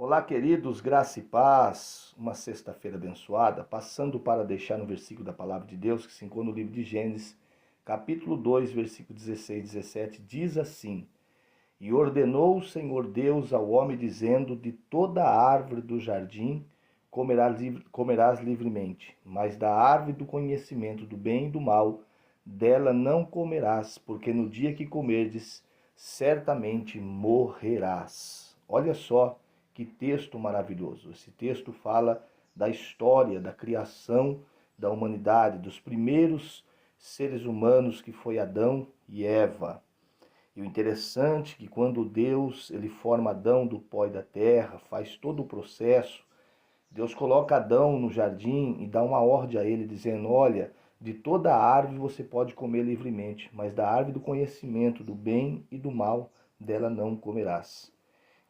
Olá, queridos, graça e paz. Uma sexta-feira abençoada, passando para deixar no versículo da palavra de Deus, que se encontra no livro de Gênesis, capítulo 2, versículo 16 e 17, diz assim: E ordenou o Senhor Deus ao homem, dizendo: De toda a árvore do jardim comerás livremente, mas da árvore do conhecimento do bem e do mal, dela não comerás, porque no dia que comerdes, certamente morrerás. Olha só que texto maravilhoso. Esse texto fala da história, da criação da humanidade, dos primeiros seres humanos, que foi Adão e Eva. E o interessante é que quando Deus ele forma Adão do pó e da terra, faz todo o processo, Deus coloca Adão no jardim e dá uma ordem a ele, dizendo: olha, de toda árvore você pode comer livremente, mas da árvore do conhecimento do bem e do mal, dela não comerás.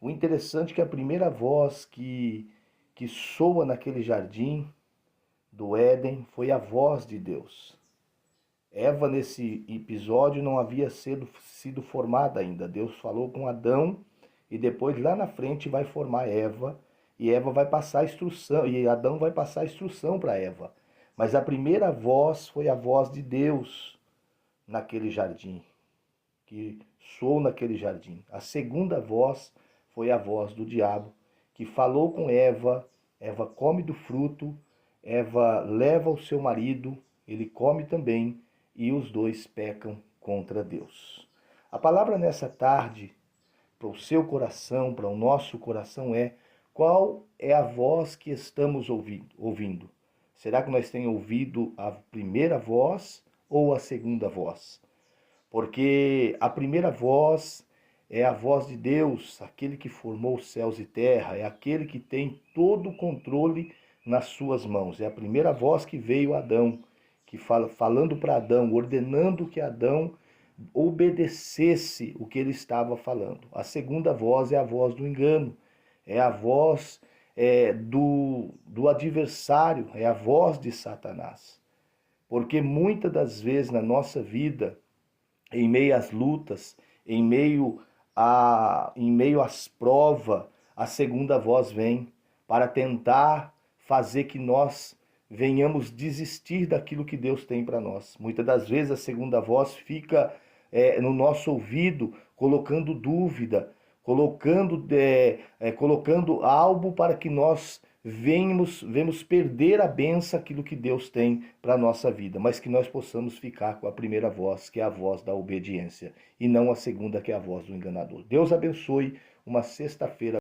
O interessante é que a primeira voz que soa naquele jardim do Éden foi a voz de Deus. Eva, nesse episódio, não havia sido formada ainda. Deus falou com Adão e depois, lá na frente, vai formar Eva. E Eva vai passar a instrução, e Adão vai passar a instrução para Eva. Mas a primeira voz foi a voz de Deus naquele jardim, que soou naquele jardim. A segunda voz foi a voz do diabo, que falou com Eva. Eva come do fruto, Eva leva o seu marido, ele come também, e os dois pecam contra Deus. A palavra nessa tarde, para o seu coração, para o nosso coração, é: qual é a voz que estamos ouvindo? Será que nós temos ouvido a primeira voz ou a segunda voz? Porque a primeira voz é a voz de Deus, aquele que formou os céus e terra, é aquele que tem todo o controle nas suas mãos. É a primeira voz que veio a Adão, que falando para Adão, ordenando que Adão obedecesse o que ele estava falando. A segunda voz é a voz do engano, é a voz do adversário, é a voz de Satanás. Porque muitas das vezes na nossa vida, em meio às lutas, em meio às provas, a segunda voz vem para tentar fazer que nós venhamos desistir daquilo que Deus tem para nós. Muitas das vezes a segunda voz fica no nosso ouvido, colocando dúvida, colocando algo para que nós vemos perder a benção, aquilo que Deus tem para a nossa vida, mas que nós possamos ficar com a primeira voz, que é a voz da obediência, e não a segunda, que é a voz do enganador. Deus abençoe, uma sexta-feira